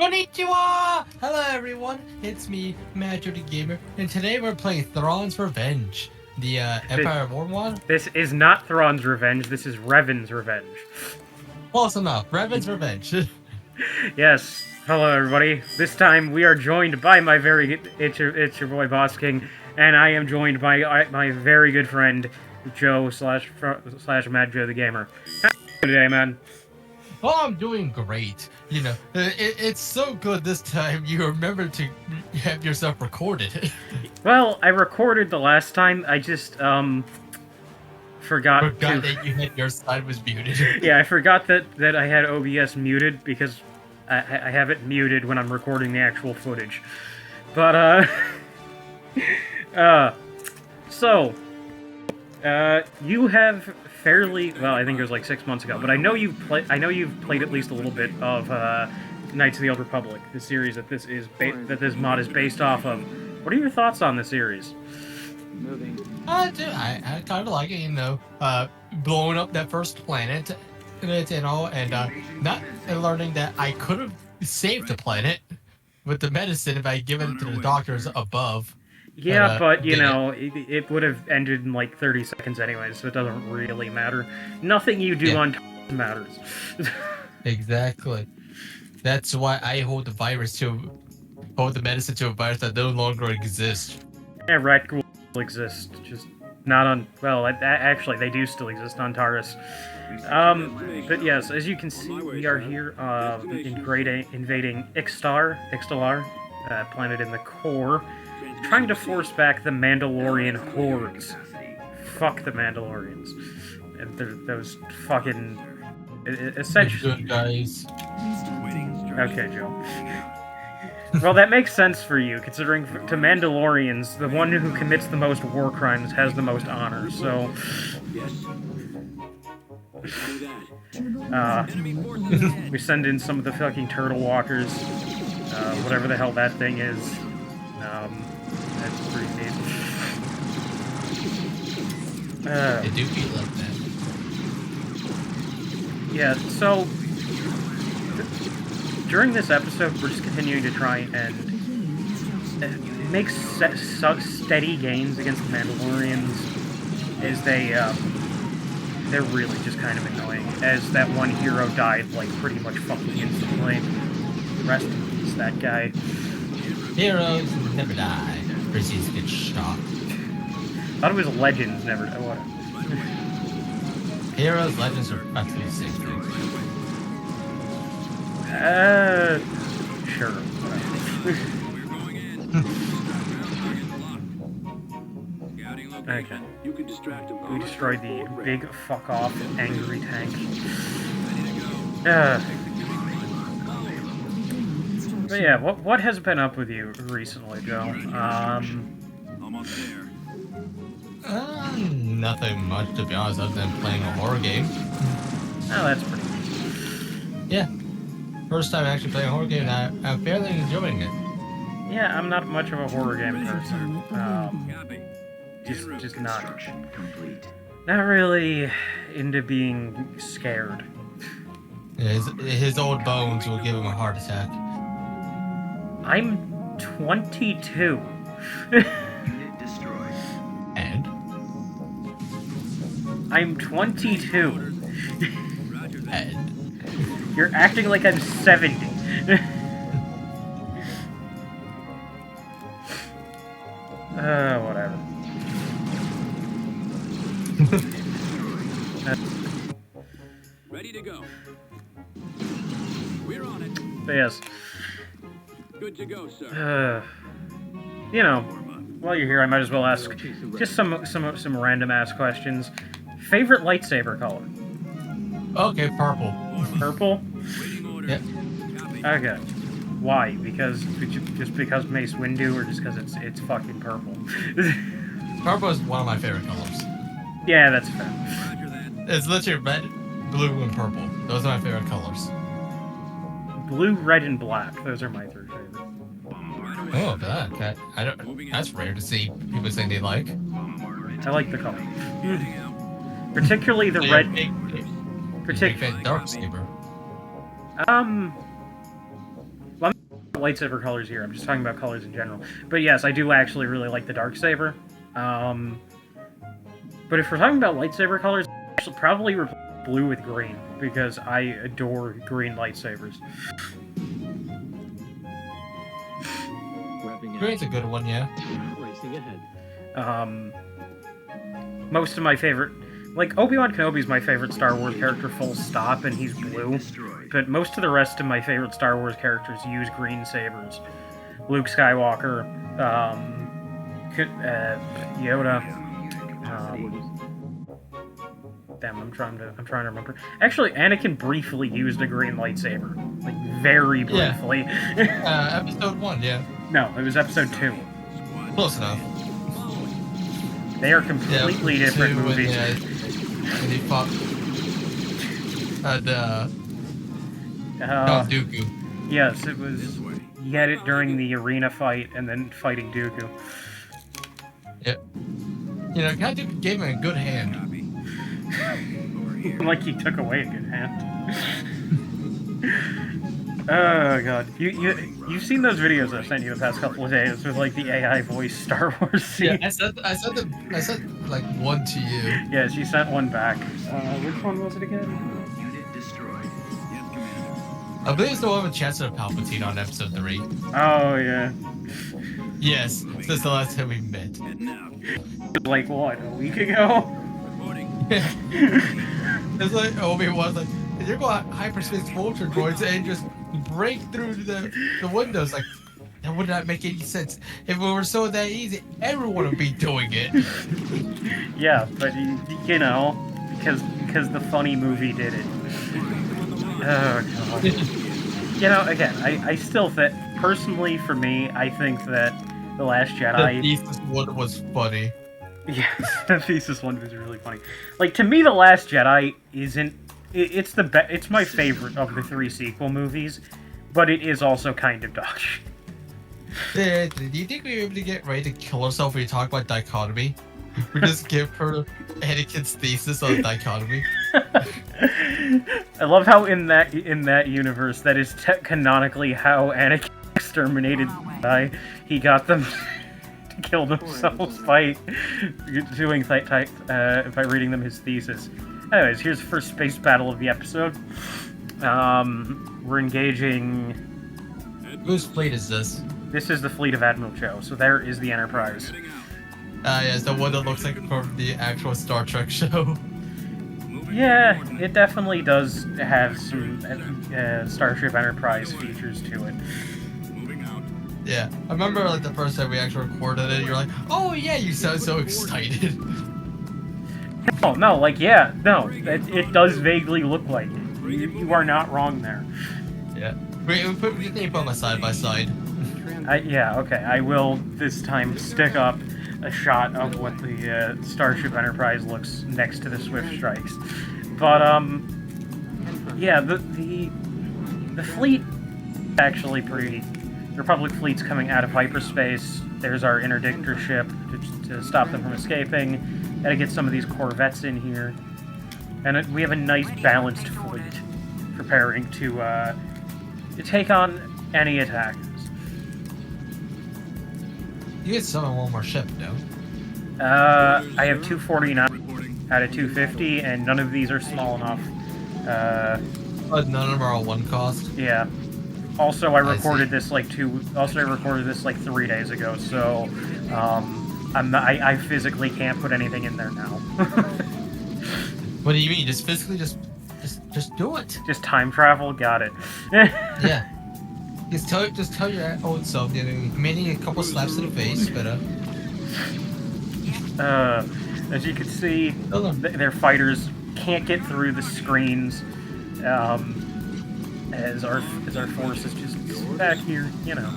Konnichiwa! Hello everyone, it's me, Matthew the Gamer, and today we're playing Thrawn's Revenge, the Empire War one. This is not Thrawn's Revenge, this is Revan's Revenge. Close enough, Revan's Revenge. Yes, hello everybody. This time we are joined by my it's your boy Boss King, and I am joined by my very good friend, Joe slash Mad Joe the Gamer. How are you today, man? Oh, I'm doing great. You know, it's so good this time you remember to have yourself recorded. Well, I recorded the last time, I just, forgot that you had your side was muted. Yeah, I forgot that I had OBS muted because I have it muted when I'm recording the actual footage. But, so, you have fairly, well, I think it was like 6 months ago, but I know you've played at least a little bit of, Knights of the Old Republic, the series that this mod is based off of. What are your thoughts on the series? I kind of like it, you know, blowing up that first planet, and all, and not learning that I could have saved the planet with the medicine if I had given it to the doctors above. Yeah, but, you know, it would have ended in like 30 seconds anyway, so it doesn't really matter. Nothing you do on matters. Exactly. That's why I hold the medicine to a virus that no longer exists. Yeah, rat ghouls exist, just not on, well, actually, they do still exist on Taurus. But yes, as you can see, we are here, invading Ixtalar, planet in the core, trying to force back the Mandalorian hordes. Fuck the Mandalorians. And those fucking... essentially... Good guys. Okay, Joe. Well, that makes sense for you, considering to Mandalorians, the one who commits the most war crimes has the most honor, so... we send in some of the fucking turtle walkers, whatever the hell that thing is. That's pretty neat. They do feel like that. Yeah, so... during this episode, we're just continuing to try and make steady gains against the Mandalorians, as they're really just kind of annoying, as that one hero died, like, pretty much fucking instantly. Rest in peace, that guy. Heroes never die. Chrissy's get shot. I thought it was Legends never die. What? Heroes, Legends are actually the same thing. Sure. Okay. We destroyed the big fuck-off angry tank. But yeah, what has been up with you recently, Joe? Nothing much, to be honest, other than playing a horror game. Oh, that's pretty good. Yeah. First time actually playing a horror game, and I'm fairly enjoying it. Yeah, I'm not much of a horror game person. Just not really into being scared. His old bones will give him a heart attack. I'm 22. And? I'm 22. And? You're acting like I'm 70. Whatever. Ready to go. We're on it. But yes. Good to go, sir. You know, while you're here, I might as well ask just some random ass questions. Favorite lightsaber color? Okay, purple. Purple? Yep. Okay. Why? Because Mace Windu, or just because it's fucking purple? Purple is one of my favorite colors. Yeah, that's fair. It's literally red, blue, and purple. Those are my favorite colors. Blue, red, and black. Those are my three favorites. Oh, that I don't. That's rare to see people saying they like. I like the color, particularly the red. Particularly dark saber. Let lightsaber colors here. I'm just talking about colors in general. But yes, I do actually really like the darksaber. But if we're talking about lightsaber colors, I should probably replace blue with green, because I adore green lightsabers. Green's a good one, yeah. Racing ahead. Most of my favorite... Like, Obi-Wan Kenobi's my favorite Star Wars character, full stop, and he's blue. But most of the rest of my favorite Star Wars characters use green sabers. Luke Skywalker, Yoda. Damn, I'm trying to remember. Actually, Anakin briefly used a green lightsaber, like very briefly. Yeah. Episode 1, yeah. No, it was episode 2. Close enough. They are completely different movies. And he fought Count Dooku. Yes, it was. He had it during the arena fight, and then fighting Dooku. Yep. You know, Count Dooku gave him a good hand. Like he took away a good hand. Oh god, you've seen those videos I've sent you the past couple of days with like the AI voice Star Wars scene. Yeah, I sent like one to you. Yeah, she sent one back. Which one was it again? Unit destroyed. Yes, Commander. I believe it's the one with Chancellor Palpatine on episode 3. Oh yeah. Yes, since the last time we met. Heading out. Like what, a week ago? Reporting. It's like Obi-Wan's like, you're going hyperspace vulture droids and just break through the windows. Like, that would not make any sense. If it were so that easy, everyone would be doing it. Yeah, but you know, because the funny movie did it. Oh god. You know, again, I still think, personally for me, I think that The Last Jedi... The thesis one was funny. Yes, the thesis one was really funny. Like, to me, The Last Jedi isn't... It's it's my favorite of the 3 sequel movies, but it is also kind of dog shit. Do you think we were able to get ready to kill herself when you talk about dichotomy? We just give her Anakin's thesis on dichotomy. I love how in that universe, that is canonically how Anakin exterminated Jedi. He got them to kill themselves by reading them his thesis. Anyways, here's the first space battle of the episode. We're engaging... Whose fleet is this? This is the fleet of Admiral Cho, so there is the Enterprise. Heading out. Yeah, it's the one that looks like from the actual Star Trek show. Yeah, it definitely does have some Starship Enterprise features to it. Moving out. Yeah, I remember like the first time we actually recorded it, you're like, oh yeah, you sound so excited. Oh, no, like, yeah, no, it does vaguely look like it. You are not wrong there. Yeah. We put them side by side. Yeah, okay, I will this time stick up a shot of what the Starship Enterprise looks next to the Swift Strikes. But, yeah, the fleet actually pretty... The Republic fleet's coming out of hyperspace. There's our interdictor ship to stop them from escaping. Gotta get some of these corvettes in here. And we have a nice balanced fleet preparing to take on any attackers. You get summon one more ship, no? I have 249 Reporting. out of 250, and none of these are small enough. But none of them are all one cost. Yeah. Also, I I recorded see. this like 3 days ago, so I physically can't put anything in there now. What do you mean? Just physically, just do it. Just time travel, got it. Yeah. Just tell your own self, you know, maybe a couple slaps to the face, but As you can see, their fighters can't get through the screens. As our force is just back here, you know,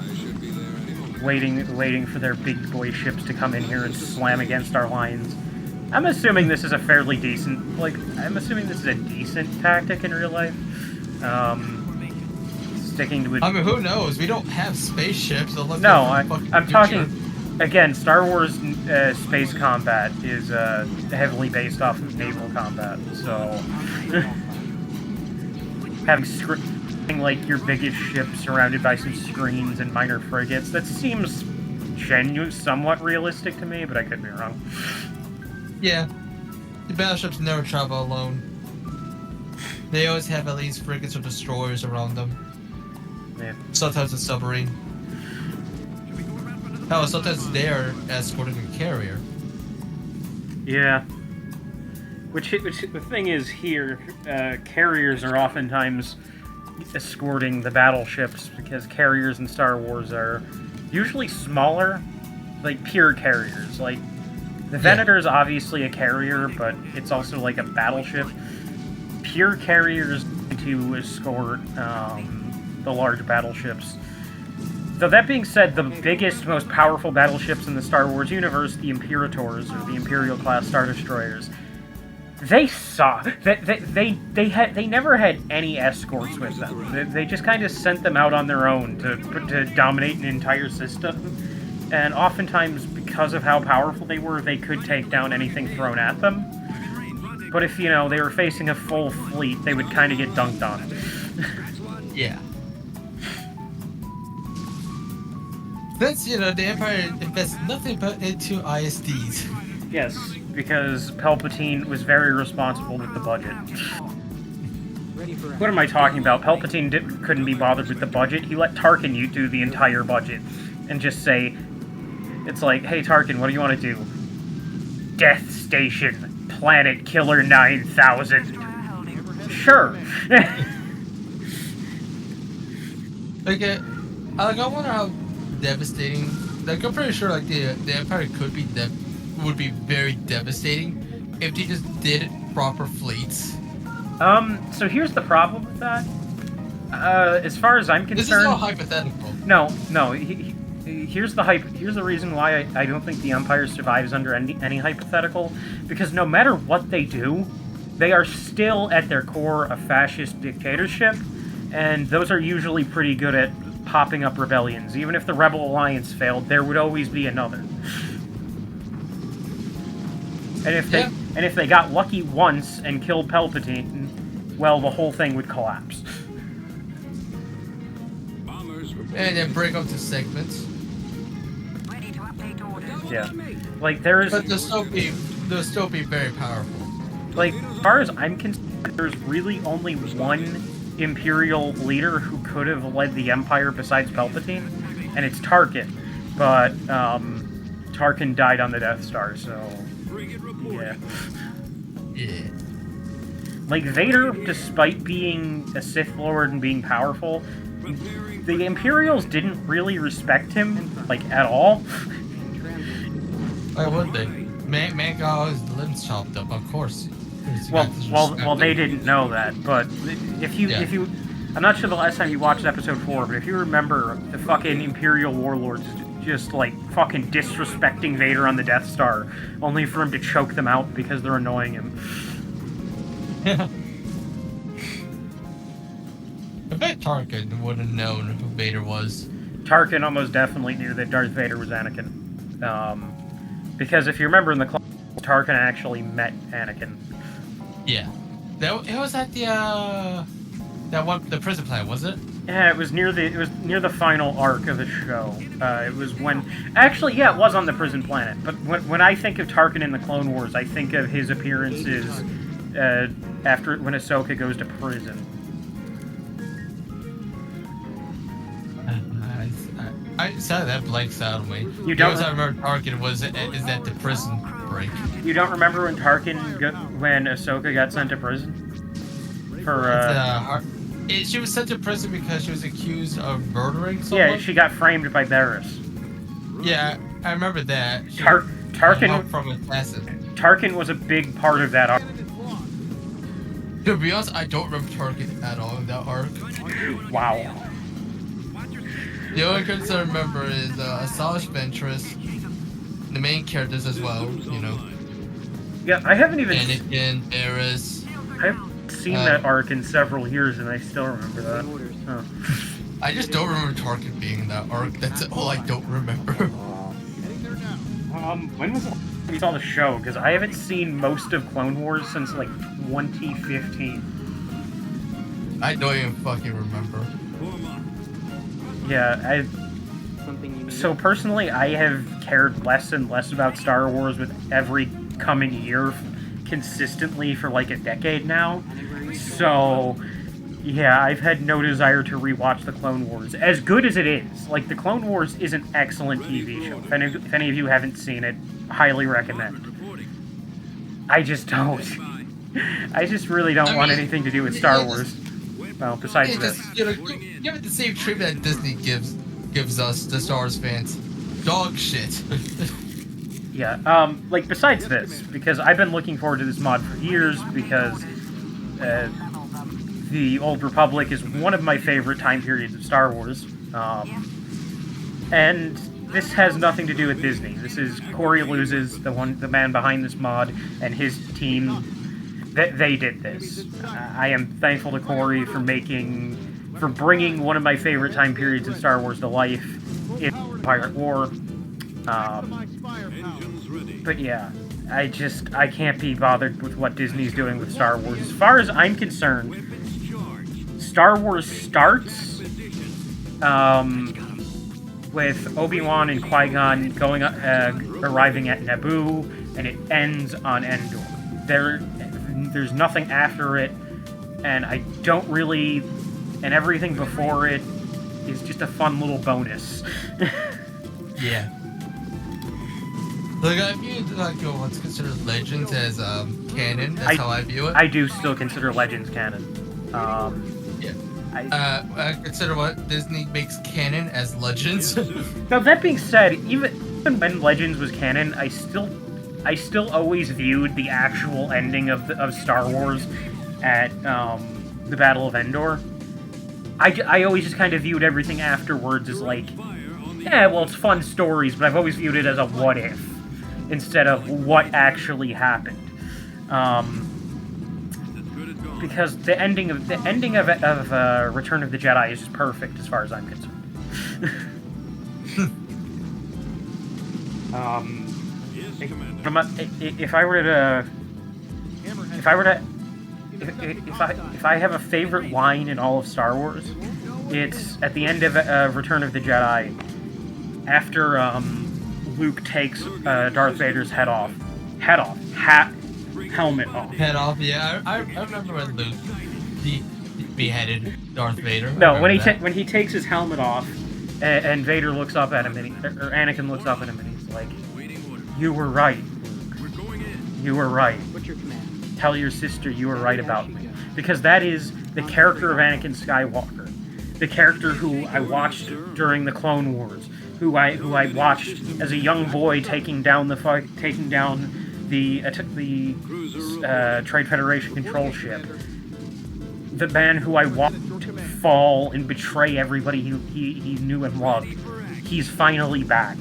waiting for their big boy ships to come in here and slam against our lines. I'm assuming this is a fairly decent, I'm assuming this is a decent tactic in real life. Sticking to it. I mean, who knows? We don't have spaceships. No, I'm talking. Again, Star Wars space combat is heavily based off of naval combat, so like your biggest ship surrounded by some screens and minor frigates. That seems somewhat realistic to me, but I could be wrong. Yeah. The battleships never travel alone. They always have at least frigates or destroyers around them. Yeah. Sometimes a submarine. Hell, sometimes they are escorting a carrier. Yeah. Which the thing is here, carriers are oftentimes escorting the battleships because carriers in Star Wars are usually smaller, like pure carriers. Like the Venator is obviously a carrier, but it's also like a battleship. Pure carriers to escort the large battleships. Though that being said, the biggest, most powerful battleships in the Star Wars universe, the Imperators, or the Imperial-class Star Destroyers, they suck. They never had any escorts with them. They just kind of sent them out on their own to dominate an entire system. And oftentimes, because of how powerful they were, they could take down anything thrown at them. But if, they were facing a full fleet, they would kind of get dunked on. Yeah. That's, the Empire invests nothing but into ISDs. Yes, because Palpatine was very responsible with the budget. What am I talking about? Palpatine couldn't be bothered with the budget. He let Tarkin do the entire budget. And just say, it's like, hey Tarkin, what do you want to do? Death Station, Planet Killer 9000. Sure. I wonder how devastating. Like, I'm pretty sure the Empire would be very devastating if they just did proper fleets. So here's the problem with that. As far as I'm concerned, this is all hypothetical. No. Here's the reason why I don't think the Empire survives under any hypothetical. Because no matter what they do, they are still at their core a fascist dictatorship, and those are usually pretty good at popping up rebellions. Even if the Rebel Alliance failed, there would always be another. And if they got lucky once and killed Palpatine, well, the whole thing would collapse. And then break up to segments. Yeah, like there's. But they'll still be very powerful. Like, as far as I'm concerned, there's really only one Imperial leader who could have led the Empire besides Palpatine, and it's Tarkin. But Tarkin died on the Death Star, so yeah. Yeah. Like Vader, despite being a Sith Lord and being powerful, the Imperials didn't really respect him, like, at all. Why would they? Man got all his limbs chopped up, of course. Well, they didn't know that, but if you, I'm not sure the last time you watched episode 4, but if you remember the fucking Imperial warlords just, like, fucking disrespecting Vader on the Death Star, only for him to choke them out because they're annoying him. Yeah. I bet Tarkin would have known who Vader was. Tarkin almost definitely knew that Darth Vader was Anakin. Because if you remember in the Clone Wars, Tarkin actually met Anakin. Yeah. It was at the prison planet, was it? Yeah, it was near the final arc of the show. It was when actually, yeah, it was on the prison planet. But when I think of Tarkin in the Clone Wars, I think of his appearances after when Ahsoka goes to prison. I saw that blanks out of me. You don't. I remember Tarkin is at the prison break. You don't remember when when Ahsoka got sent to prison? She was sent to prison because she was accused of murdering someone. Yeah, she got framed by Barriss. Yeah, I remember that. Tarkin from assassin. Tarkin was a big part of that arc. To be honest, I don't remember Tarkin at all in that arc. Wow. The only characters I remember is Asajj Ventress, the main characters as well, Yeah, I haven't even. Anakin, Barriss. I haven't seen that arc in several years, and I still remember that. Huh. I just don't remember Tarkin being in that arc. That's all I don't remember. When was the last time you saw the show? Because I haven't seen most of Clone Wars since like 2015. I don't even fucking remember. Yeah, so personally, I have cared less and less about Star Wars with every coming year consistently for like a decade now. So, yeah, I've had no desire to rewatch the Clone Wars. As good as it is, like, the Clone Wars is an excellent TV show. If any of you haven't seen it, highly recommend. I just don't. I just really don't want anything to do with Star Wars. Well, besides this. Give it the same treatment that Disney gives us, the Star Wars fans. Dog shit. Yeah, like, besides this, because I've been looking forward to this mod for years, because the Old Republic is one of my favorite time periods of Star Wars, and this has nothing to do with Disney. This is Corey Loses, the man behind this mod, and his team. They did this. I am thankful to Corey for bringing one of my favorite time periods in Star Wars to life in Pirate War. But yeah, I can't be bothered with what Disney's doing with Star Wars. As far as I'm concerned, Star Wars starts with Obi-Wan and Qui-Gon arriving at Naboo, and it ends on Endor. There's nothing after it, and I don't really, and everything before it is just a fun little bonus. Yeah. Like, if you what's considered Legends as canon, that's how I view it. I do still consider Legends canon. Yeah. I consider what Disney makes canon as Legends. Now, that being said, even when Legends was canon, I still always viewed the actual ending of Star Wars at the Battle of Endor. I always just kind of viewed everything afterwards as like, yeah, well, it's fun stories, but I've always viewed it as a what if instead of what actually happened. Because the ending of Return of the Jedi is just perfect as far as I'm concerned. If I have a favorite line in all of Star Wars, it's at the end of Return of the Jedi, after Luke takes Darth Vader's helmet off. Head off, yeah. I remember when Luke beheaded Darth Vader. No, when he takes his helmet off, and Vader looks up at him, or Anakin looks up at him, and he's like, "You were right, Luke. You were right. What's your command? Tell your sister you were right about me." Because that is the character of Anakin Skywalker, the character who I watched during the Clone Wars, who I watched as a young boy taking down the Trade Federation control ship. The man who I watched fall and betray everybody he knew and loved. He's finally back,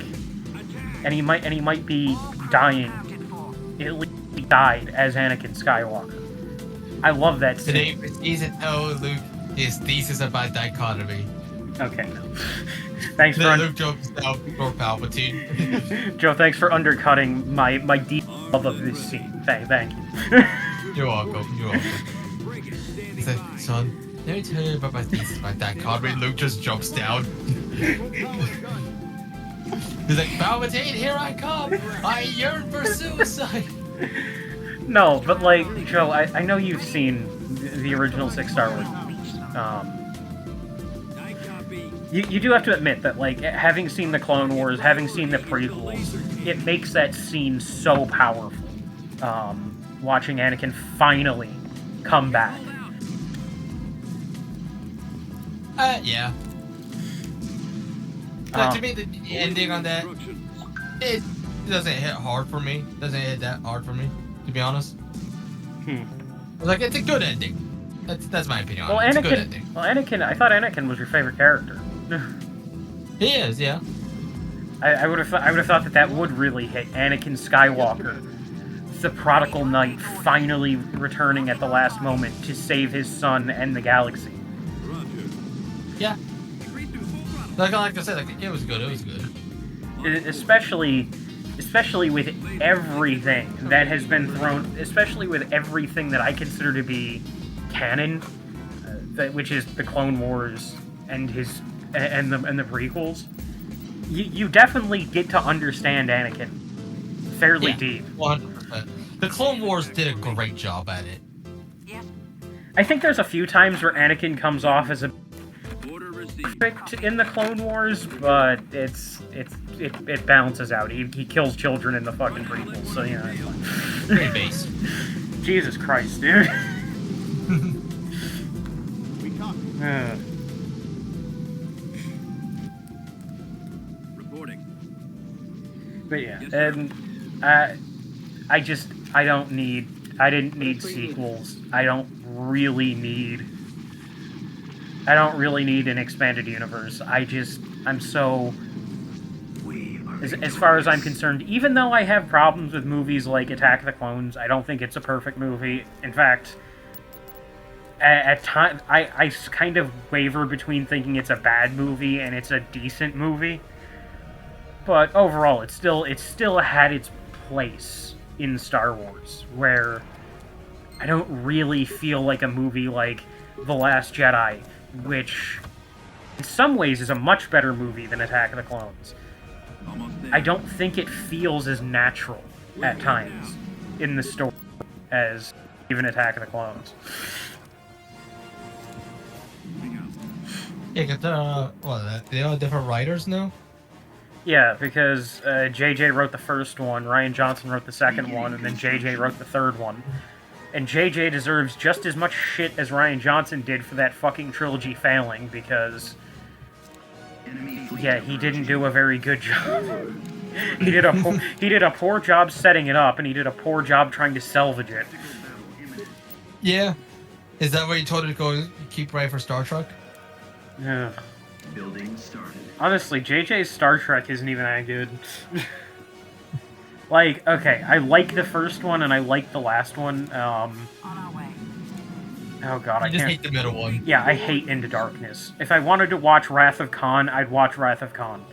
and he might be dying. At least he died as Anakin Skywalker. I love that scene. Today season Luke his thesis about dichotomy. Okay. Thanks for Luke jokes out for Palpatine. Joe, thanks for undercutting my deep love of this scene. Thank you. You're welcome. He said, "Son, let me tell you about my thesis about dichotomy." Luke just jumps down. He's like, "Palpatine, here I come! I yearn for suicide!" No, but like, Joe, I know you've seen the original 6 Star Wars movies. You do have to admit that, like, having seen the Clone Wars, having seen the prequels, it makes that scene so powerful. Watching Anakin finally come back. Yeah. To me, the ending on that, it doesn't hit hard for me. Doesn't hit that hard for me, to be honest. Like, it's a good ending. That's my opinion. Well, it's a good ending. Anakin, I thought Anakin was your favorite character. He is, yeah. I would have thought that would really hit. Anakin Skywalker, the prodigal knight, finally returning at the last moment to save his son and the galaxy. Yeah. Like I said, like, it was good. It was good. Especially with everything that has been thrown, especially with everything that I consider to be canon. which is the Clone Wars and the prequels, you definitely get to understand Anakin fairly deep. 100%. The Clone Wars did a great job at it. I think there's a few times where Anakin comes off as a Order received. perfect in the Clone Wars, but it balances out. He kills children in the fucking prequels, so you know. It's fine. Pretty base. Jesus Christ, dude. We copy. Uh, Reporting. but yeah, and I didn't need sequels. I don't really need an expanded universe. I'm so, as far as I'm concerned, even though I have problems with movies like Attack of the Clones, I don't think it's a perfect movie. In fact, at times, I kind of waver between thinking it's a bad movie and it's a decent movie. But overall, it still had its place in Star Wars, where I don't really feel like a movie like The Last Jedi, which in some ways is a much better movie than Attack of the Clones. Almost there. I don't think it feels as natural at times in the story as even Attack of the Clones. Moving out. Yeah, they are different writers now? Yeah, because JJ wrote the first one, Ryan Johnson wrote the second one, and then JJ wrote the third one. And JJ deserves just as much shit as Ryan Johnson did for that fucking trilogy failing, because Enemy fleet yeah, he didn't do a very good job. he did a poor job setting it up, and he did a poor job trying to salvage it. Tactical battle imminent. Yeah. Is that what you told her to go keep writing for Star Trek? Ugh. Building started. Honestly, JJ's Star Trek isn't even that good. Like, okay, I like the first one and I like the last one. On our way. Oh god, I I just can't. hate the middle one. Yeah, I hate Into Darkness. If I wanted to watch Wrath of Khan, I'd watch Wrath of Khan.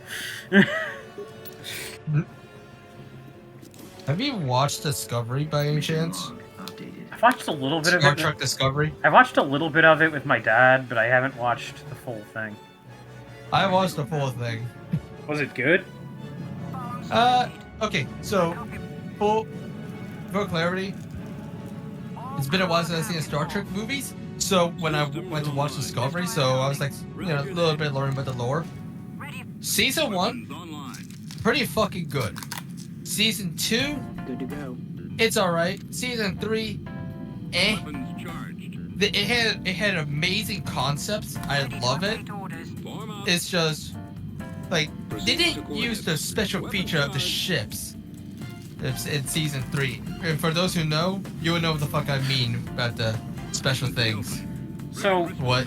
Have you watched Discovery by any chance? Log updated. I've watched a little bit of Star it. Trek Discovery? I watched a little bit of it with my dad, but I haven't watched the full thing. I watched the full thing. Was it good? Okay, so, for clarity, it's been a while since I've seen Star Trek movies, so when I went to watch Discovery, so I was like, you know, a little bit learning about the lore. Season 1, Weapons online. pretty fucking good. Season 2, Good to go. it's alright. Season 3, eh. Weapons charged. It had amazing concepts. I love it. Form up. It's just like they didn't use the special feature of the ships in season 3. And for those who know, you would know what the fuck I mean about the special things. So, What?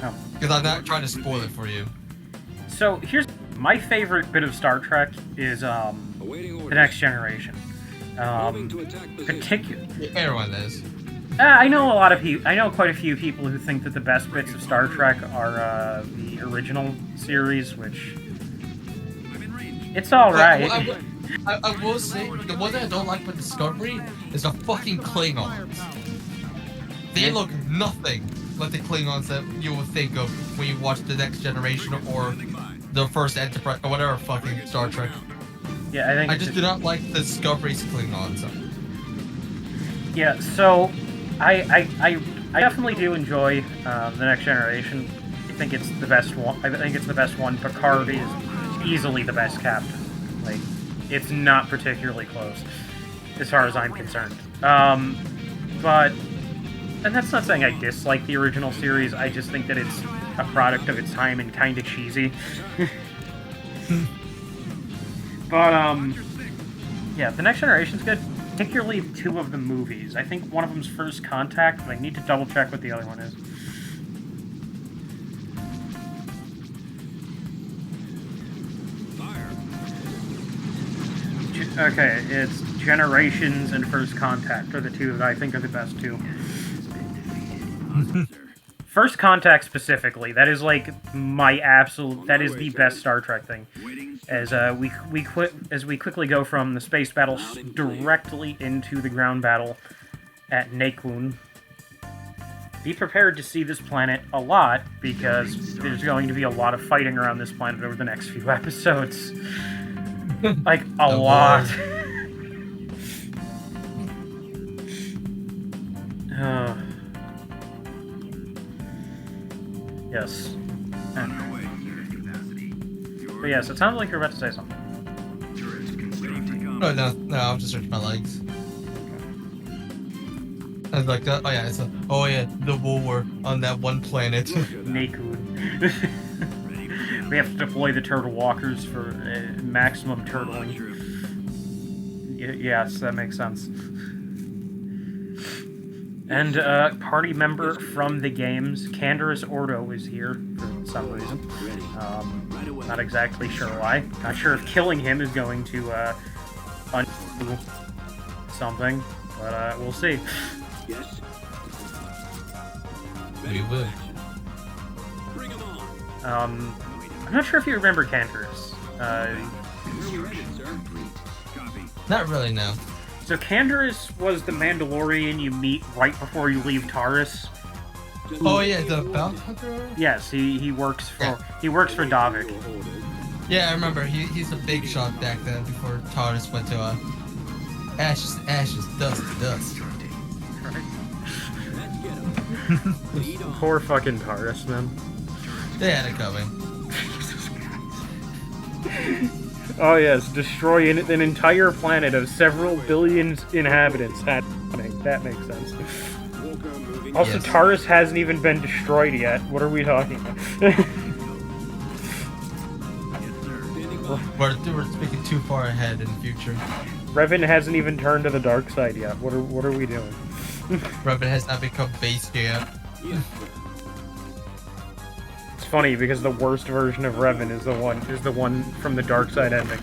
oh. Because I'm not trying to spoil it for you. So here's my favorite bit of Star Trek is Awaiting the orders. Next Generation. Moving to attack position. Particular. Everyone is. I know a lot of people. I know quite a few people who think that the best bits of Star Trek are the original series, which I'm in range. it's all right. I will say the one that I don't like about Discovery is the fucking Klingons. They look nothing like the Klingons that you would think of when you watch the Next Generation or Standing by. the first Enterprise or whatever fucking Star Trek. Yeah, I think. I just do not like the Discovery's Klingons. Yeah, so I definitely do enjoy the Next Generation. I think it's the best one. I think it's the best one. Picard is easily the best captain. Like, it's not particularly close, as far as I'm concerned. But, and that's not saying I dislike the original series. I just think that it's a product of its time and kind of cheesy. But yeah, the Next Generation's good. Particularly 2 of the movies. I think one of them's First Contact, but I need to double check what the other one is. Fire. Okay, it's Generations and First Contact are the 2 that I think are the best 2. Awesome, sir. First Contact specifically, that is like my absolute. That is the best Star Trek thing. Waiting. As we quickly go from the space battle directly into the ground battle at Naquin. be prepared to see this planet a lot, because there's going to be a lot of fighting around this planet over the next few episodes. Like, a lot. Yes. But yes, it sounds like you're about to say something. Oh, no, I'm just searching my legs. I was like, oh yeah, the war on that one planet. Nakud. We have to deploy the turtle walkers for maximum turtling. Yes, that makes sense. And party member from the games, Canderous Ordo, is here for some reason. Not exactly sure why. Not sure if killing him is going to undo something, but we'll see. Yes. We will. Bring 'em on. I'm not sure if you remember Canderous. Not really, no. So Canderous was the Mandalorian you meet right before you leave Taurus. Oh yeah, the bounty hunter. Yes, he works for Davik. Yeah, I remember. He's a big shot back then before Taurus went to ashes, ashes, dust, dust. Poor fucking Taurus, man. They had it coming. Oh yes, destroy an entire planet of several billion inhabitants. That makes sense. Also, Yes. Taurus hasn't even been destroyed yet. What are we talking about? We're speaking too far ahead in the future. Revan hasn't even turned to the dark side yet. What are we doing? Revan has not become base yet. It's funny because the worst version of Revan is the one from the dark side ending.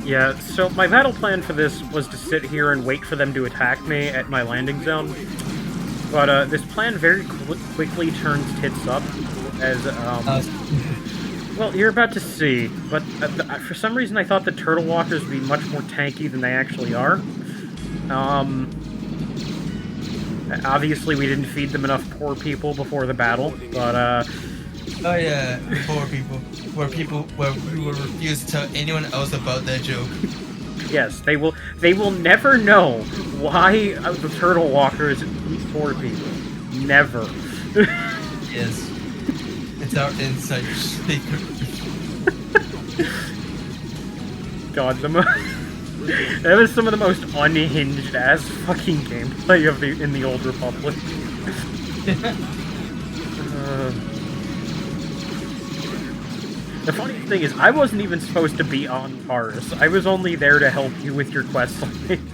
Yeah, so my battle plan for this was to sit here and wait for them to attack me at my landing zone. But this plan very quickly turns tits up as, well, you're about to see. But for some reason I thought the Turtle Walkers would be much more tanky than they actually are. Obviously we didn't feed them enough poor people before the battle, but, Oh yeah, poor people. Where we will refuse to tell anyone else about that joke. yes, they will never know why the Turtle Walkers eat poor people. Never. Yes. It's our inside secret. God, that was some of the most unhinged ass fucking gameplay in the Old Republic. The funny thing is, I wasn't even supposed to be on Taurus. I was only there to help you with your quest line.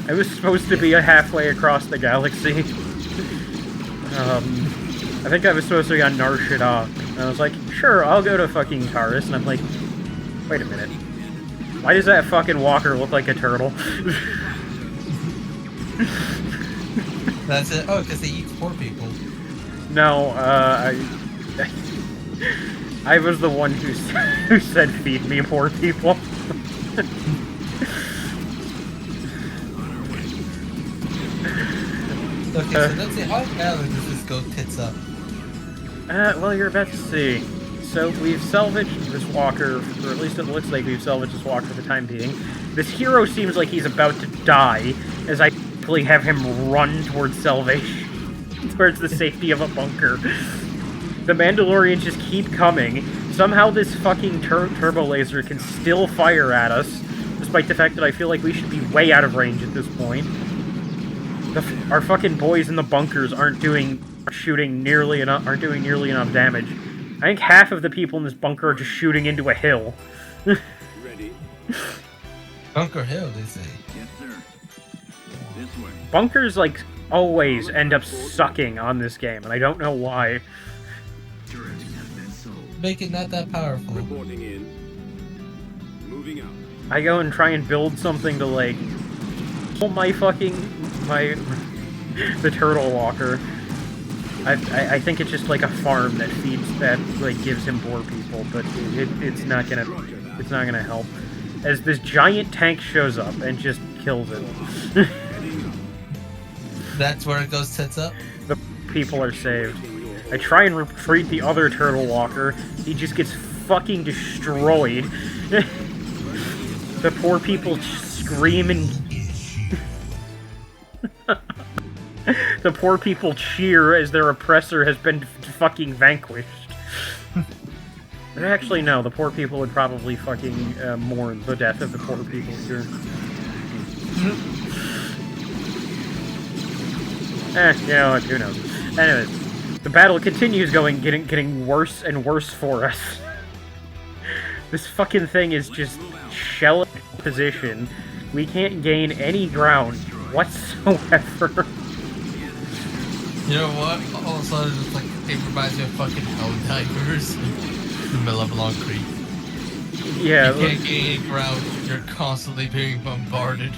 I was supposed to be halfway across the galaxy. I think I was supposed to be on Nar Shaddaa. And I was like, sure, I'll go to fucking Taurus. And I'm like, wait a minute. Why does that fucking walker look like a turtle? That's it. Oh, because they eat poor people. No, I was the one who said feed me poor people. Okay, so let's see. How badly does this go tits up? Well, you're about to see. So we've salvaged this walker, or at least it looks like we've salvaged this walker for the time being. This hero seems like he's about to die, as I quickly have him run towards salvation, towards the safety of a bunker. The Mandalorians just keep coming. Somehow this fucking turbo laser can still fire at us, despite the fact that I feel like we should be way out of range at this point. Our fucking boys in the bunkers aren't doing nearly enough damage. I think half of the people in this bunker are just shooting into a hill. Ready? Bunker Hill, they say. Yes, sir. This way. Bunkers, like, always end up sucking on this game, and I don't know why. Make it not that powerful. Reporting in. Moving out. I go and try and build something to, like, pull the turtle walker. I think it's just like a farm that feeds, that, like, gives him poor people, but it's not gonna... it's not gonna help. As this giant tank shows up and just kills it. That's where it goes tits up? The people are saved. I try and retreat the other turtle walker. He just gets fucking destroyed. The poor people scream and... The poor people cheer as their oppressor has been fucking vanquished. Actually, no, the poor people would probably fucking mourn the death of the poor people here. You know what, who knows. Anyways, the battle continues getting worse and worse for us. This fucking thing is just shelling position. We can't gain any ground whatsoever. You know what? All of a sudden, it's like, it reminds me of fucking Helldivers. Malevolent Creek. Yeah. You can't gain any ground. You're constantly being bombarded.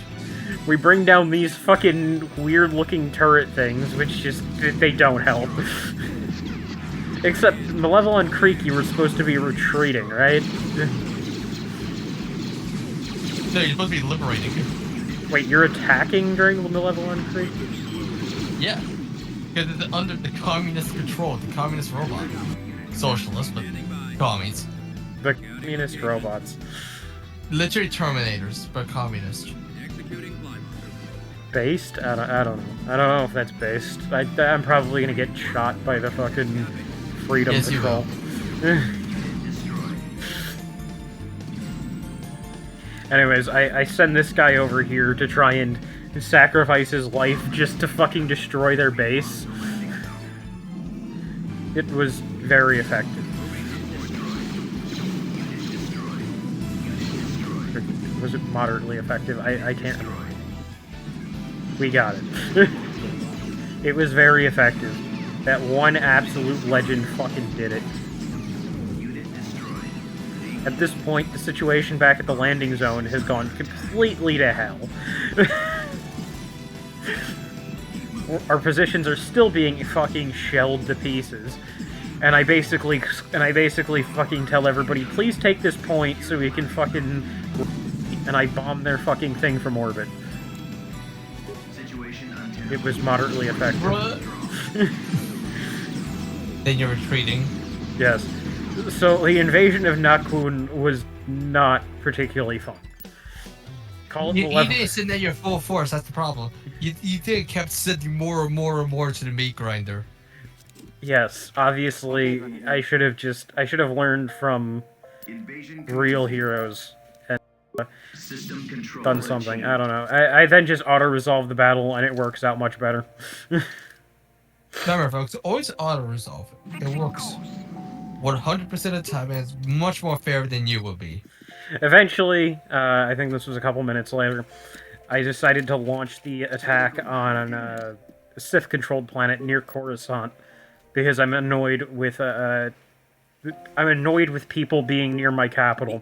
We bring down these fucking weird-looking turret things, which just, they don't help. Except, Malevolent Creek, you were supposed to be retreating, right? No, you're supposed to be liberating. Wait, you're attacking during Malevolent Creek? Yeah. Because it's under the communist control, the communist robot. Socialist, but commies. The communist robots. Literally Terminators, but communist. Based? I don't know. I don't know if that's based. I'm probably gonna get shot by the fucking Freedom Yes, Patrol. Anyways, I send this guy over here to try and sacrifice his life just to fucking destroy their base. It was very effective. Was it moderately effective? I can't... We got it. It was very effective. That one absolute legend fucking did it. At this point, the situation back at the landing zone has gone completely to hell. Our positions are still being fucking shelled to pieces. And I basically fucking tell everybody, please take this point so we can fucking... And I bomb their fucking thing from orbit. It was moderately effective. Then you're retreating. Yes. So the invasion of Nakun was not particularly fun. Call it You didn't send at your full force, that's the problem. You did kept sending more and more and more to the meat grinder. Yes, obviously, I should have learned from real heroes and done something. I don't know. I then just auto-resolve the battle and it works out much better. Remember, folks, always auto-resolve. It works 100% of the time and it's much more fair than you will be. Eventually, I think this was a couple minutes later, I decided to launch the attack on a Sith-controlled planet near Coruscant because I'm annoyed with people being near my capital.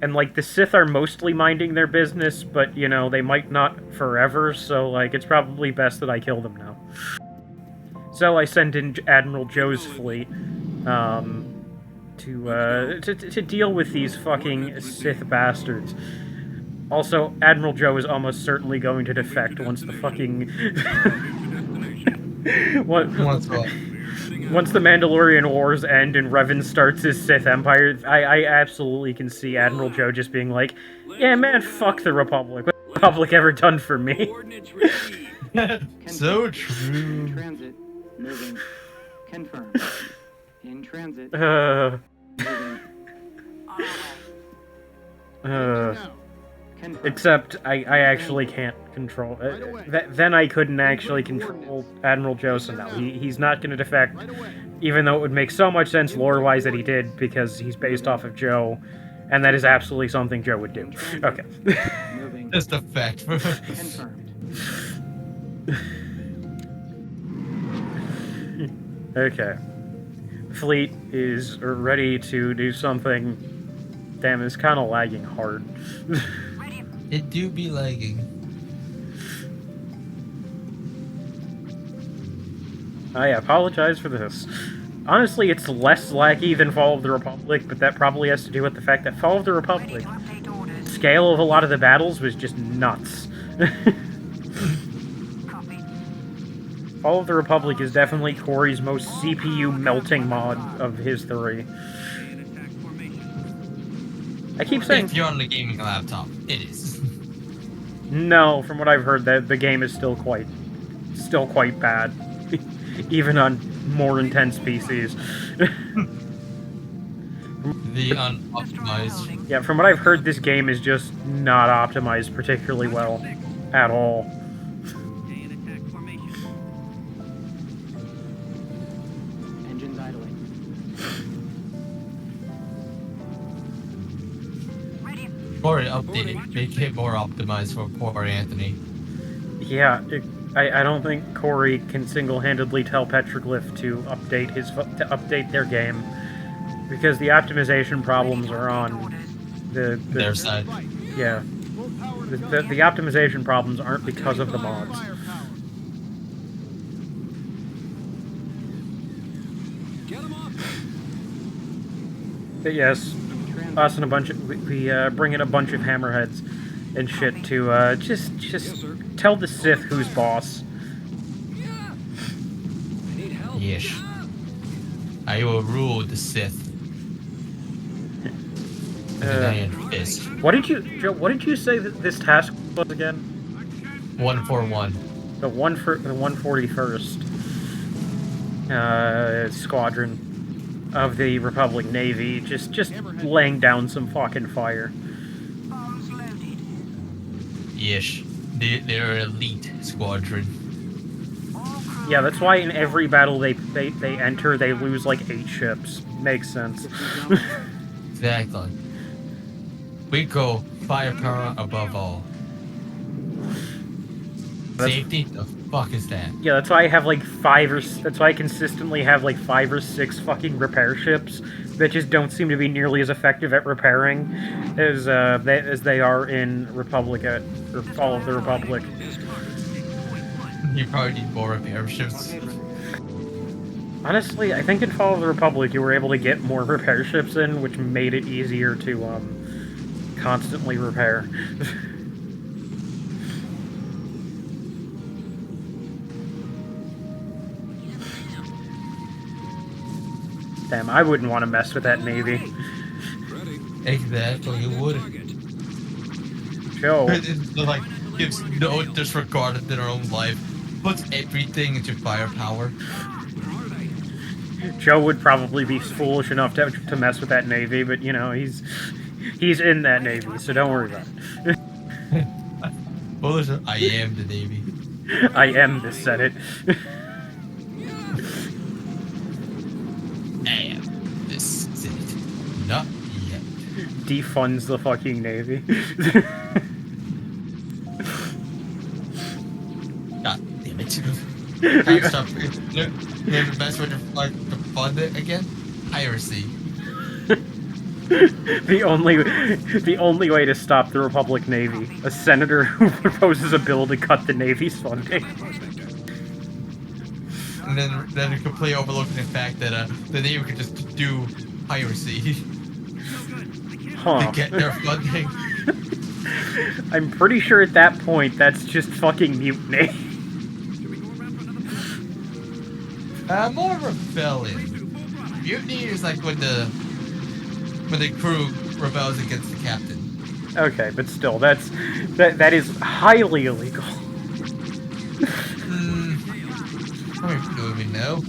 And, like, the Sith are mostly minding their business, but, you know, they might not forever, so, like, it's probably best that I kill them now. So I send in Admiral Joe's fleet, to deal with these fucking Sith bastards. Also, Admiral Joe is almost certainly going to defect once the fucking... Once the Mandalorian Wars end and Revan starts his Sith Empire, I absolutely can see Admiral Joe just being like, yeah, man, fuck the Republic. What the Republic ever done for me? So true. In transit. Moving. Confirmed. In transit. Except I actually can't control then I couldn't actually control Admiral Joe, so no, he's not going to defect, even though it would make so much sense lore-wise that he did, because he's based off of Joe, and that is absolutely something Joe would do. Okay. Just a fact. Confirmed. Okay. Fleet is ready to do something. Damn, it's kind of lagging hard. It do be lagging. I apologize for this. Honestly, it's less laggy than Fall of the Republic, but that probably has to do with the fact that Fall of the Republic, Update orders. scale of a lot of the battles was just nuts. Copy. Fall of the Republic is definitely Corey's most CPU melting mod of his three. I keep saying If you're on the gaming laptop, it is. no. From what I've heard, that the game is still quite bad, even on more intense PCs. The unoptimized. Yeah, from what I've heard, this game is just not optimized particularly well at all. Engines idling. Ready. Or update it. Make it more optimized for poor Anthony. Yeah, I don't think Corey can single-handedly tell Petroglyph to update their game, because the optimization problems are on Their side. yeah. The optimization problems aren't because of the mods. Get him up. But yes, us and a bunch of we bring in a bunch of hammerheads and shit to just tell the Sith who's boss. Yeah. I need help. Yes. I will rule the Sith. With an iron fist. What did you say that this task was again? 141. The 141st squadron of the Republic Navy, just laying down some fucking fire. Bombs loaded. Yes. They're an elite squadron. All crew. Yeah, that's why in every battle they enter, they lose like 8 ships. Makes sense. Exactly. We go firepower above all. That's- Safety? The fuck is that? Yeah, that's why I have like that's why I consistently have like 5 or 6 fucking repair ships that just don't seem to be nearly as effective at repairing as they are in Republic or Fall of the Republic. You probably need more repair ships. Okay, brother. Honestly, I think in Fall of the Republic you were able to get more repair ships in, which made it easier to constantly repair. Damn, I wouldn't want to mess with that Navy. Ready. Exactly, you would. Target. Joe, It like gives no disregard of their own life. Puts everything into firepower. Where are they? Joe would probably be foolish enough to mess with that Navy, but you know, he's in that Navy, so don't worry about it. Well, listen, I am the Navy. I am the Senate. I am the Senate. Not yet. Defunds the fucking Navy. God damn it. Time stop. The best way to fund it again? Piracy. The only way to stop the Republic Navy, a senator who proposes a bill to cut the Navy's funding. And then completely overlooking the fact that the Navy could just do piracy Huh. to get their funding. I'm pretty sure at that point that's just fucking mutiny. More rebellion. Mutiny is like when the crew rebels against the captain. Okay, but still, that is highly illegal. I mean, do we know?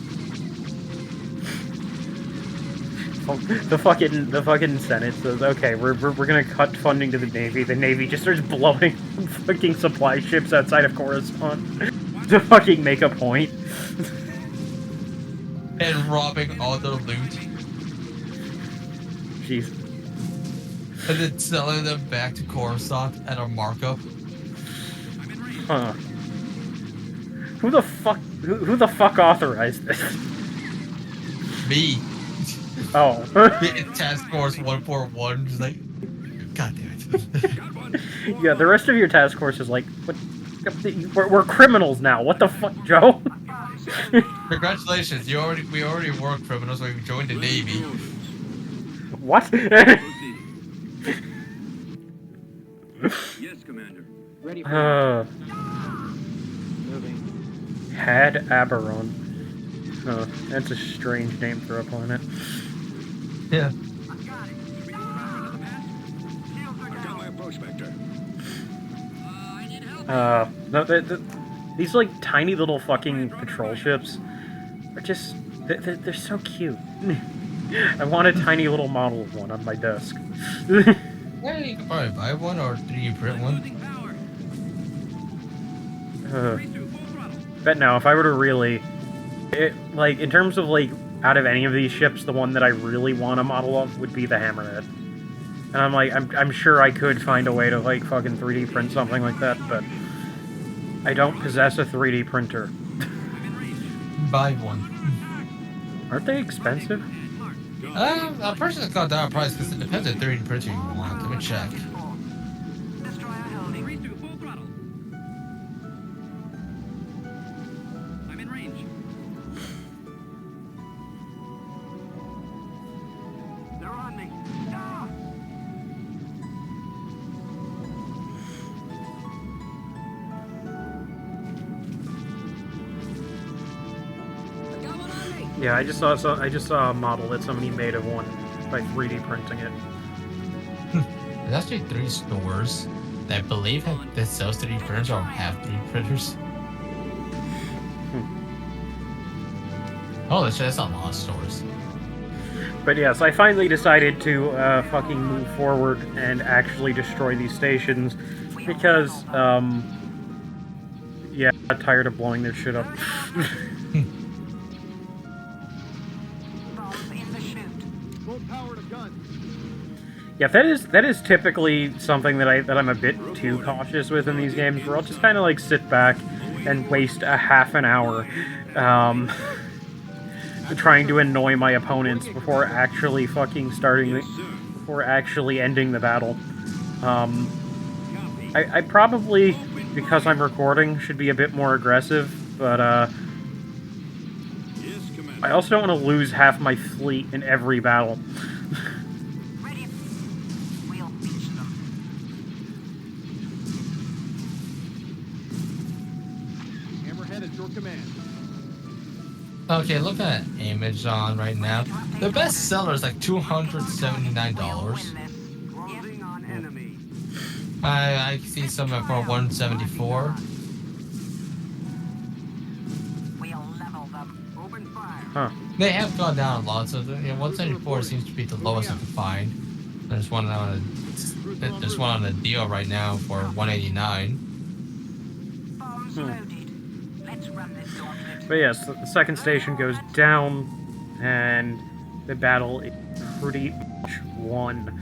The fucking Senate says, okay, we're gonna cut funding to the Navy. The Navy just starts blowing fucking supply ships outside of Coruscant to fucking make a point. And robbing all the loot. Jeez. And then selling them back to Coruscant at a markup. Huh. Who the fuck authorized this? Me. Oh. Task Force 141 just like, God damn it. Yeah, the rest of your task force is like, what? We're criminals now. What the fuck, Joe? Bombs Congratulations, we already were criminals, so we joined the Navy. What? Yes, Commander. Ready for Moving. moving. Had Aberon. Oh, that's a strange name for a planet. Yeah. I got it. Another pass? Shields are I've got down. my approach vector. I need help. No, these like tiny little fucking patrol ships are just they're so cute. I want a tiny little model of one on my desk. Yeah, you could probably buy one or 3D print one. Losing power. Uh, Freeze through full throttle. but no, if I were to really, like in terms of like out of any of these ships, the one that I really want a model of would be the Hammerhead. And I'm like, I'm sure I could find a way to like fucking 3D print something like that, but I don't possess a 3D printer. Buy one. Aren't they expensive? A person that's got down price because it depends on 3D printer you want. Let me check. Destroyer holding. Freeze through full throttle. I'm in range. They're on me. Ah! I got one on me. Yeah, I just saw a model that somebody made of one by 3D printing it. There's actually 3 stores that I believe that sells 3D printers or have 3D printers. Oh, that's a lot of stores. But yes, I finally decided to fucking move forward and actually destroy these stations because, yeah, I'm tired of blowing their shit up. Bombs in the chute. Full power to gun. Yeah, that is typically something that I'm a bit too cautious with in these games, where I'll just kind of like sit back and waste a half an hour, trying to annoy my opponents before actually fucking before actually ending the battle. I probably, because I'm recording, should be a bit more aggressive, but Yes, Commander. I also don't want to lose half my fleet in every battle. Ready. We'll beach them. Hammerhead at your command. Okay, looking at Amazon right now, the best seller is like $279. Closing on enemy. I see some for 174. We'll level them. Open fire. Huh. They have gone down a lot, so 174 seems to be the lowest I can find. There's one on a deal right now for 189. Bombs loaded. Let's run this gauntlet. But yes, the second station goes down, and the battle is pretty much won.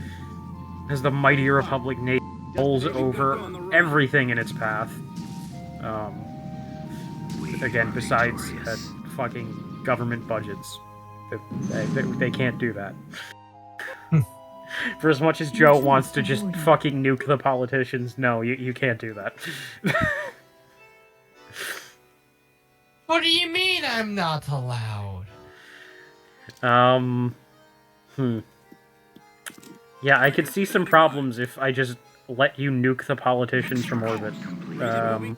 As the mighty Republic Navy rolls over everything in its path. Again, besides fucking government budgets. They can't do that. For as much as Joe wants to just fucking nuke the politicians, no, you can't do that. What do you mean I'm not allowed? Yeah, I could see some problems if I just let you nuke the politicians from orbit. On our way.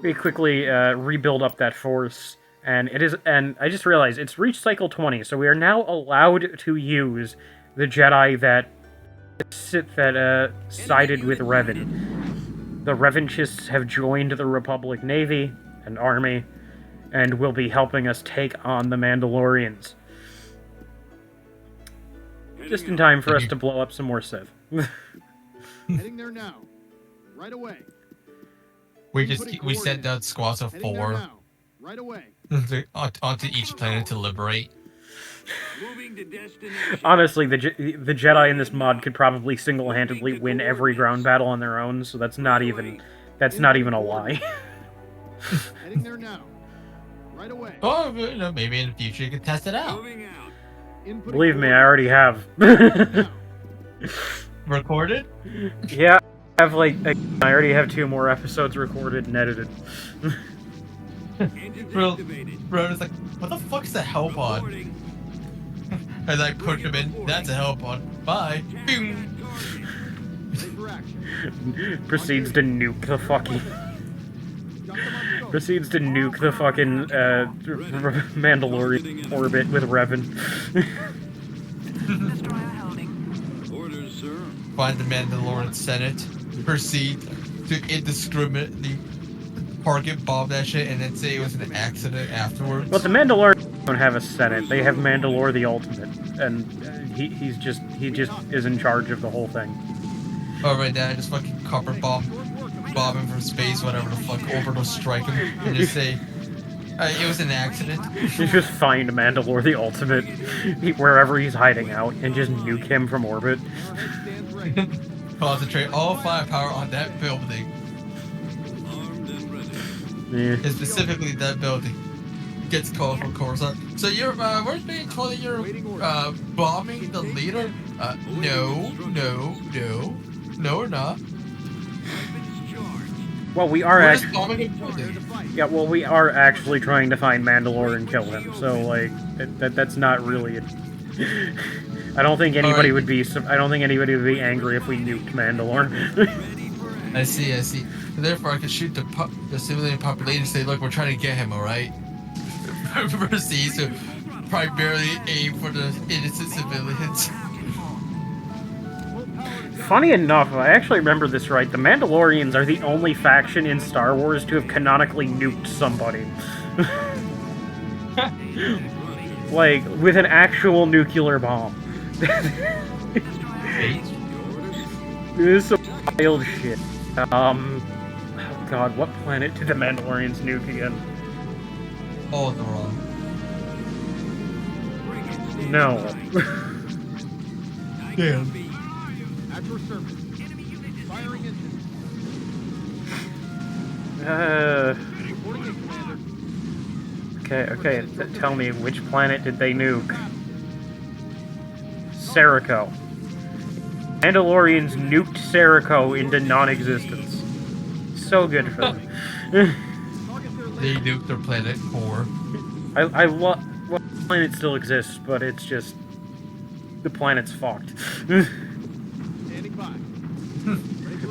We quickly rebuild up that force, and I just realized it's reached cycle 20, so we are now allowed to use the Jedi that sided with Revan. The Revanchists have joined the Republic Navy and Army, and will be helping us take on the Mandalorians. Just in time for us to blow up some more Sith. Heading there now. Right away. We sent out squads of Heading there 4 now. Right away. onto each planet to liberate. Moving to destination. Honestly, the Jedi in this mod could probably single-handedly win every ground battle on their own, so that's not even a lie. Heading there now. Right away. Oh, maybe in the future you can test it out. Moving out. Inputting Believe me, I coordinates. already have. Now. Recorded? Yeah, have like I already have 2 more episodes recorded and edited. Bro, it's like, what the fuck is the hell pod? As I put him in, that's a hell pod. Bye. Boom. Ready for action. Proceeds to nuke the fucking. Proceeds to nuke the fucking Mandalorian orbit with Revan. Orders, sir. Find the Mandalorian Senate. Proceed to indiscriminately target bomb that shit and then say it was an accident afterwards. But the Mandalorians don't have a Senate. They have Mandalore the Ultimate, and he just is in charge of the whole thing. Oh, right now, just fucking copper bomb him from space, whatever the fuck, orbital strike him, and just say, it was an accident. You just find Mandalore the Ultimate wherever he's hiding out and just nuke him from orbit. Concentrate all firepower on that building. Armed and ready. Yeah. And specifically that building. Gets called from Coruscant. So you're, we're being told that you're, bombing the leader? No, we're not. Weapons charged. Well, we are We're just actually. bombing a building. Yeah, well, we are actually trying to find Mandalore and kill him. So, like, that's not really. I don't think anybody would be. I don't think anybody would be angry if we nuked Mandalore. I see. And therefore, I can shoot the civilian population and say, look, we're trying to get him, alright? Proceed to primarily aim for the innocent civilians. Funny enough, I actually remember this right. The Mandalorians are the only faction in Star Wars to have canonically nuked somebody. Like, with an actual nuclear bomb. This is some wild shit. Oh god, what planet did the Mandalorians nuke again? Oh, the wrong. No. Damn. At your service. Firing engine. Reporting in, Commander. Okay, tell me, which planet did they nuke? Serico. Mandalorians nuked Serico into non-existence. So good for them. They nuked their planet core. I love... Well, the planet still exists, but it's just... The planet's fucked. Standing by.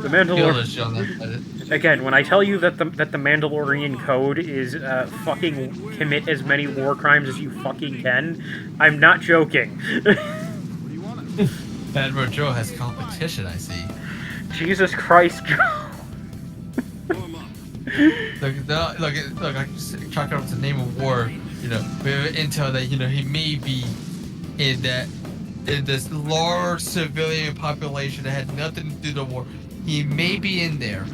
The Mandalorian... Kill shit on that planet. Again, when I tell you that the Mandalorian code is fucking commit as many war crimes as you fucking can, I'm not joking. What do you want us? Bad Road Joe has competition, I see. Jesus Christ, Joe. Look, I just chalk it up to name of war. You know, we have intel that he may be in this large civilian population that had nothing to do with the war. He may be in there.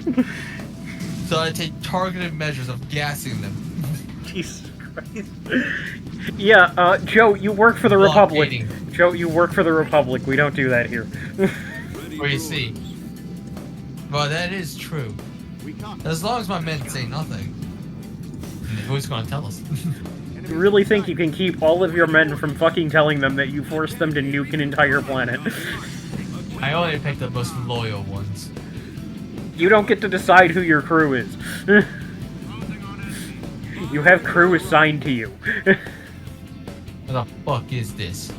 So I take targeted measures of gassing them. Jesus Christ. Yeah, Joe, you work for the Republic. Blockading. Joe, you work for the Republic. We don't do that here. What you see? Well, that is true. We copy. As long as my men say nothing. Who's gonna tell us? You really think you can keep all of your men from fucking telling them that you forced them to nuke an entire planet? I only picked the most loyal ones. You don't get to decide who your crew is. You have crew assigned to you. What the fuck is this?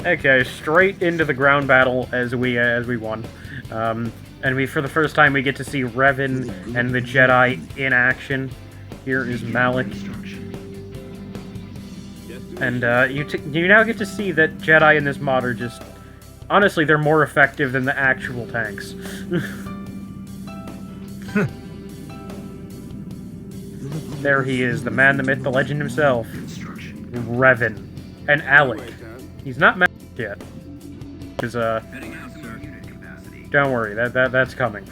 Okay, straight into the ground battle as we won. And for the first time we get to see Revan and the Jedi in action. Here is Malik. And you now get to see that Jedi in this mod are just... Honestly, they're more effective than the actual tanks. There he is, the man, the myth, the legend himself. Revan. And Alec. He's not Malik yet. Because, don't worry, that's coming.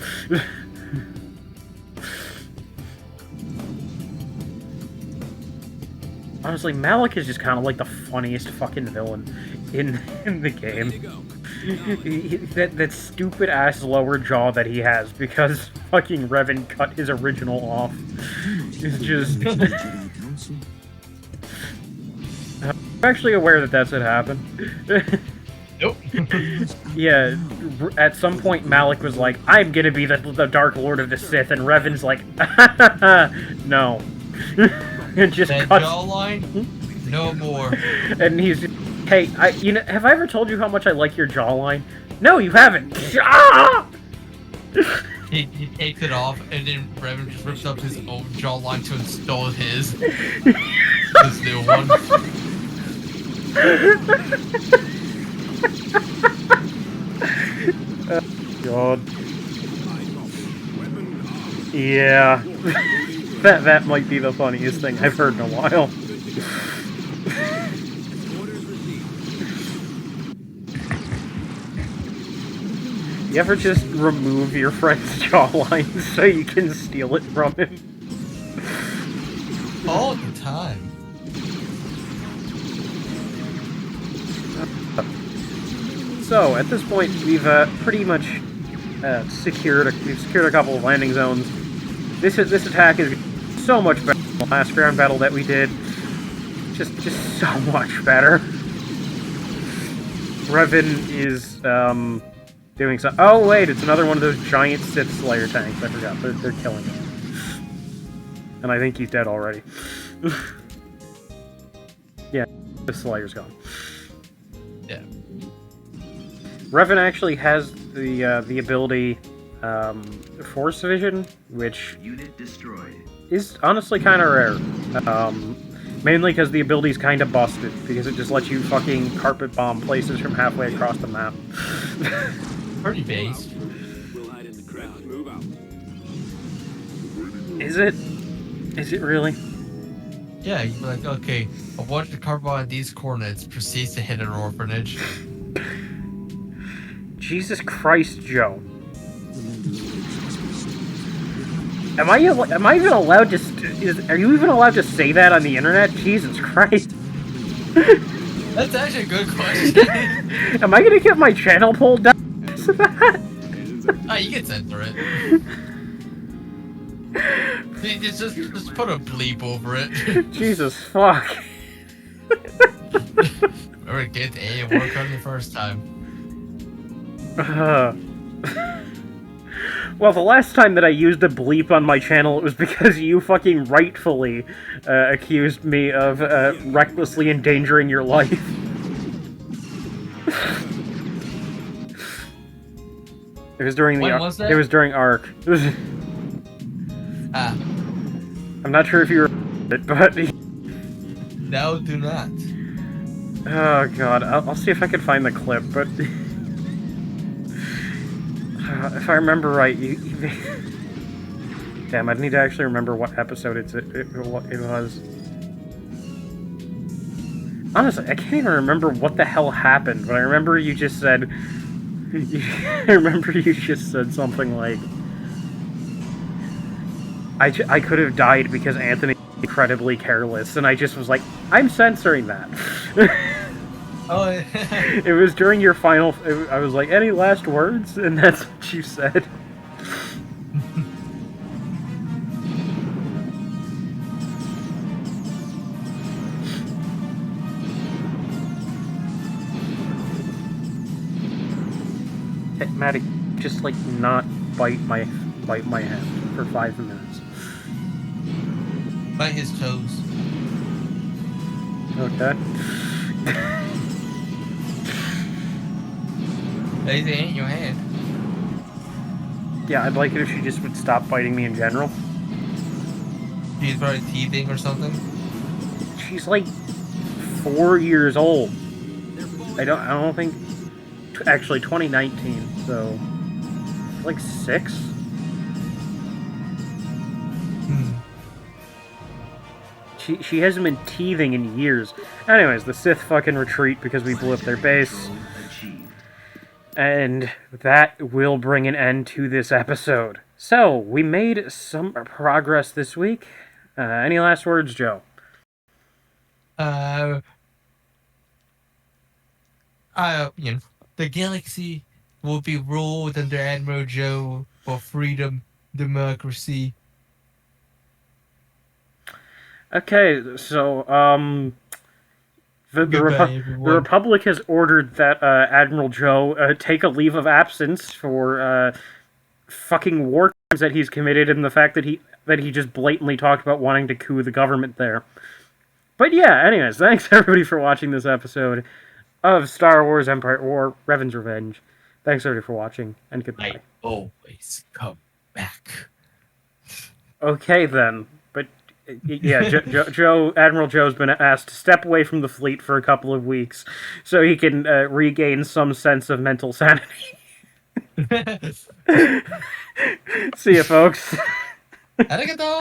Honestly, Malik is just kind of like the funniest fucking villain in the game. That stupid ass lower jaw that he has because fucking Revan cut his original off. It's just... I'm actually aware that that's what happened. Nope. Yeah, at some point Malik was like, I'm gonna be the Dark Lord of the Sith, and Revan's like, no. It just That cuts. jawline, no more. And he's, hey, have I ever told you how much I like your jawline? No, you haven't. Ah! He takes it off, and then Revan just rips up his own jawline to install his. This new one. God. Yeah. that might be the funniest thing I've heard in a while. You ever just remove your friend's jawline so you can steal it from him? All the time. So, at this point, we've pretty much secured a couple of landing zones. This attack is so much better than the last ground battle that we did. Just so much better. Revan is doing so. Oh wait, it's another one of those giant Sith Slayer tanks. I forgot. They're killing him, and I think he's dead already. Yeah, the Slayer's gone. Yeah. Revan actually has the ability Force Vision, which Unit destroyed. is honestly kind of rare. Mainly because the ability's kind of busted, because it just lets you fucking carpet bomb places from halfway across the map. Pretty based. We'll hide in the crowd. Move out. Is it? Is it really? Yeah, you're like, okay, I want to carve on these coordinates, proceeds to hit an orphanage. Jesus Christ, Joe. Am I even allowed to? Are you even allowed to say that on the internet? Jesus Christ. That's actually a good question. Am I gonna get my channel pulled down? Oh, you can censor it. Just put a bleep over it. Jesus fuck. Remember, get A and work on the first time. Well, the last time that I used a bleep on my channel, it was because you fucking rightfully accused me of recklessly endangering your life. It was during When was that? It was during ARC. Ah, I'm not sure if you remember it, but no, do not. oh god, I'll see if I can find the clip. But if I remember right, you damn, I need to actually remember what episode it was. Honestly, I can't even remember what the hell happened, but I remember you just said. I remember you just said something like, I could have died because Anthony was incredibly careless, and I just was like, I'm censoring that. Oh, It was during your final. I was like, any last words? And that's what you said. Hey, Maddie, just like not bite my hand for 5 minutes. bite his toes. Okay. They ain't your hand. Yeah, I'd like it if she just would stop biting me in general. He's probably teething or something. She's like 4 years old. I don't think. Actually, 2019. So, like 6. She hasn't been teething in years. Anyways, the Sith fucking retreat because we blew up their base. And that will bring an end to this episode. So, we made some progress this week. Any last words, Joe? The galaxy will be ruled under Admiral Joe for freedom, democracy. Okay, so, Goodbye, The everyone. Republic has ordered that Admiral Joe take a leave of absence for fucking war crimes that he's committed, and the fact that he just blatantly talked about wanting to coup the government there. But yeah, anyways, thanks everybody for watching this episode of Star Wars Empire War: Revan's Revenge. Thanks everybody for watching, and goodbye. I always come back. Okay then, but yeah, Admiral Joe's been asked to step away from the fleet for a couple of weeks so he can regain some sense of mental sanity. See ya, folks. Arigato!